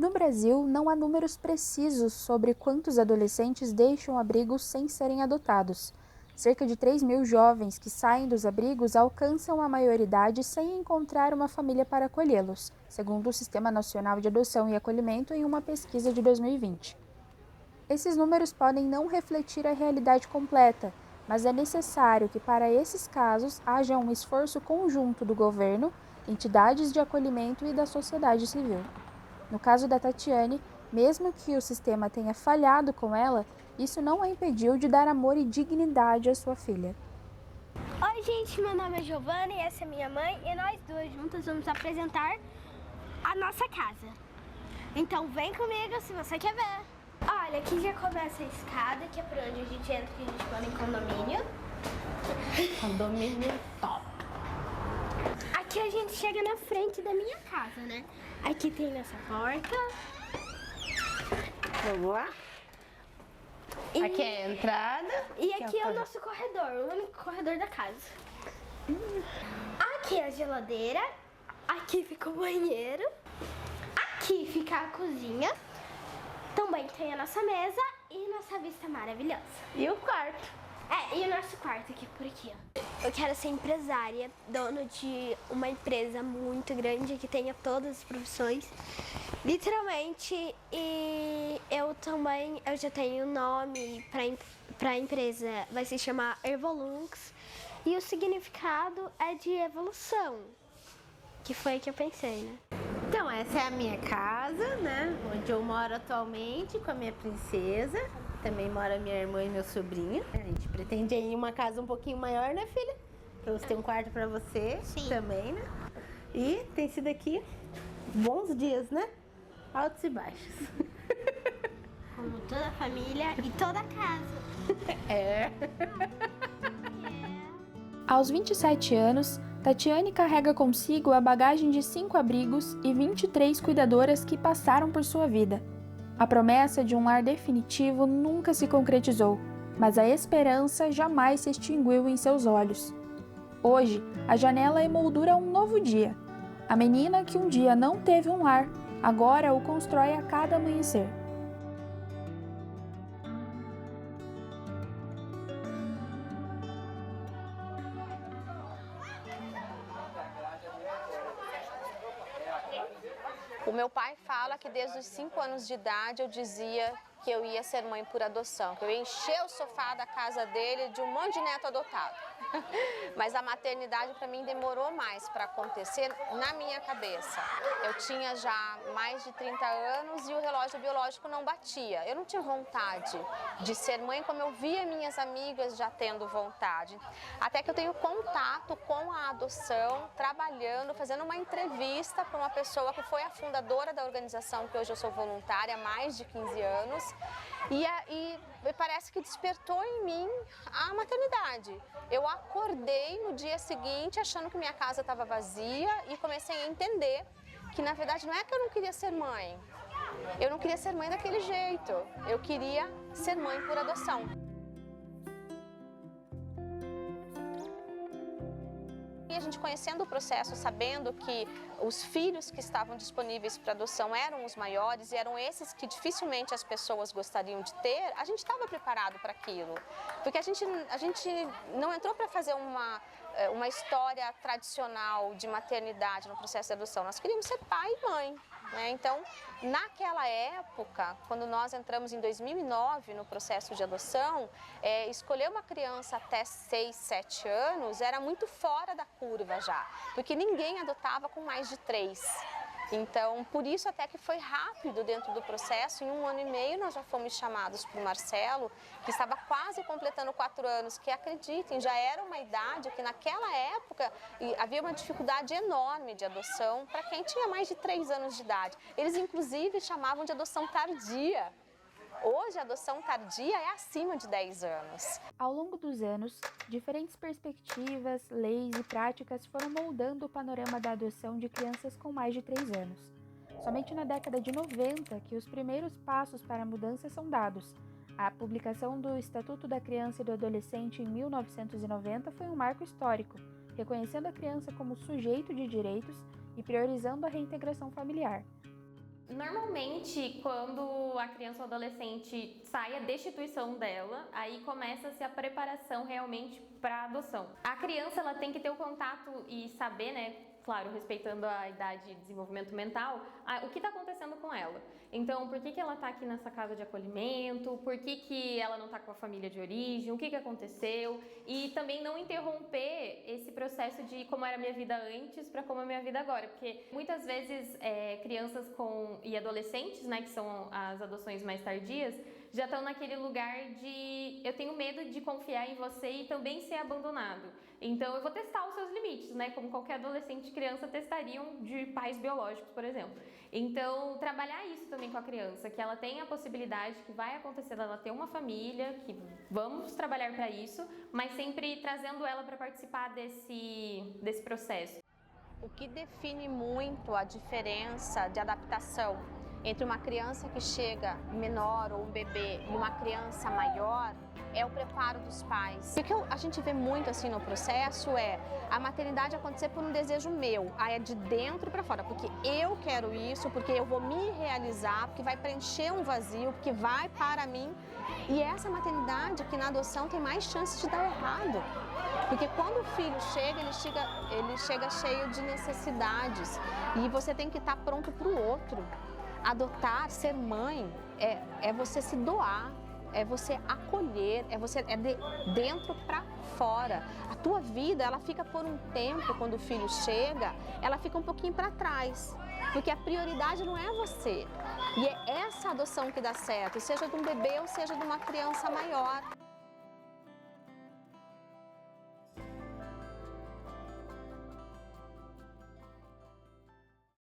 No Brasil, não há números precisos sobre quantos adolescentes deixam abrigos sem serem adotados. Cerca de 3.000 jovens que saem dos abrigos alcançam a maioridade sem encontrar uma família para acolhê-los, segundo o Sistema Nacional de Adoção e Acolhimento em uma pesquisa de 2020. Esses números podem não refletir a realidade completa, mas é necessário que para esses casos haja um esforço conjunto do governo, entidades de acolhimento e da sociedade civil. No caso da Tatiane, mesmo que o sistema tenha falhado com ela, isso não a impediu de dar amor e dignidade à sua filha. Oi gente, meu nome é Giovana e essa é minha mãe e nós duas juntas vamos apresentar a nossa casa. Então vem comigo se você quer ver. Olha, aqui já começa a escada, que é por onde a gente entra, que a gente mora em condomínio. Condomínio top. Aqui a gente chega na frente da minha casa, né? Aqui tem nossa porta. Vamos lá? Aqui é a entrada. E aqui é o nosso corredor, o único corredor da casa. Aqui é a geladeira. Aqui fica o banheiro. Aqui fica a cozinha. Também tem a nossa mesa e nossa vista maravilhosa. E o quarto. E o nosso quarto aqui por aqui, ó. Eu quero ser empresária, dono de uma empresa muito grande que tenha todas as profissões, literalmente. E eu já tenho um nome para a empresa, vai se chamar Evolunx. E o significado é de evolução, que foi o que eu pensei, né? Então, essa é a minha casa, né? Onde eu moro atualmente com a minha princesa. Também mora minha irmã e meu sobrinho. A gente pretende ir em uma casa um pouquinho maior, né, filha? Pra você ter um quarto pra você. Sim. Também, né? E tem sido aqui bons dias, né? Altos e baixos. Como toda a família e toda a casa. É. Aos 27 anos, Tatiane carrega consigo a bagagem de 5 abrigos e 23 cuidadoras que passaram por sua vida. A promessa de um lar definitivo nunca se concretizou, mas a esperança jamais se extinguiu em seus olhos. Hoje, a janela emoldura um novo dia. A menina que um dia não teve um lar, agora o constrói a cada amanhecer. O meu pai fala que desde os 5 anos de idade eu dizia que eu ia ser mãe por adoção, que eu ia encher o sofá da casa dele de um monte de neto adotado. Mas a maternidade para mim demorou mais para acontecer na minha cabeça. Eu tinha já mais de 30 anos e o relógio biológico não batia. Eu não tinha vontade de ser mãe como eu via minhas amigas já tendo vontade. Até que eu tenho contato com a adoção, trabalhando, fazendo uma entrevista para uma pessoa que foi a fundadora da organização, que hoje eu sou voluntária há mais de 15 anos. E parece que despertou em mim a maternidade. Eu acordei no dia seguinte achando que minha casa estava vazia e comecei a entender que na verdade não é que eu não queria ser mãe. Eu não queria ser mãe daquele jeito. Eu queria ser mãe por adoção. E a gente conhecendo o processo, sabendo que os filhos que estavam disponíveis para adoção eram os maiores e eram esses que dificilmente as pessoas gostariam de ter, a gente estava preparado para aquilo. Porque a gente não entrou para fazer uma história tradicional de maternidade no processo de adoção, nós queríamos ser pai e mãe. Né? Então, naquela época, quando nós entramos em 2009 no processo de adoção, escolher uma criança até 6, 7 anos era muito fora da curva já, porque ninguém adotava com mais de 3. Então, por isso até que foi rápido dentro do processo, em 1 ano e meio nós já fomos chamados por Marcelo, que estava quase completando 4 anos, que acreditem, já era uma idade que naquela época havia uma dificuldade enorme de adoção para quem tinha mais de 3 anos de idade. Eles inclusive chamavam de adoção tardia. Hoje, a adoção tardia é acima de 10 anos. Ao longo dos anos, diferentes perspectivas, leis e práticas foram moldando o panorama da adoção de crianças com mais de 3 anos. Somente na década de 90 que os primeiros passos para a mudança são dados. A publicação do Estatuto da Criança e do Adolescente em 1990 foi um marco histórico, reconhecendo a criança como sujeito de direitos e priorizando a reintegração familiar. Normalmente, quando a criança ou adolescente sai a destituição dela, aí começa-se a preparação realmente para a adoção. A criança ela tem que ter o contato e saber, né, claro, respeitando a idade de desenvolvimento mental, o que está acontecendo com ela. Então, por que ela está aqui nessa casa de acolhimento, por que ela não está com a família de origem, o que aconteceu, e também não interromper esse processo de como era a minha vida antes para como é a minha vida agora, porque muitas vezes crianças e adolescentes, né, que são as adoções mais tardias, já estão naquele lugar de eu tenho medo de confiar em você e também ser abandonado. Então eu vou testar os seus limites, né? Como qualquer adolescente e criança testariam de pais biológicos, por exemplo. Então trabalhar isso também com a criança, que ela tem a possibilidade que vai acontecer dela ter uma família, que vamos trabalhar para isso, mas sempre trazendo ela para participar desse processo. O que define muito a diferença de adaptação entre uma criança que chega menor ou um bebê e uma criança maior é o preparo dos pais. O que a gente vê muito assim no processo é a maternidade acontecer por um desejo meu, aí é de dentro para fora, porque eu quero isso, porque eu vou me realizar, porque vai preencher um vazio, porque vai para mim. E essa maternidade que na adoção tem mais chances de dar errado. Porque quando o filho chega, ele chega cheio de necessidades e você tem que estar pronto para o outro. Adotar, ser mãe, é você se doar, é você acolher, é de dentro para fora. A tua vida, ela fica por um tempo, quando o filho chega, ela fica um pouquinho para trás, porque a prioridade não é você. E é essa adoção que dá certo, seja de um bebê ou seja de uma criança maior.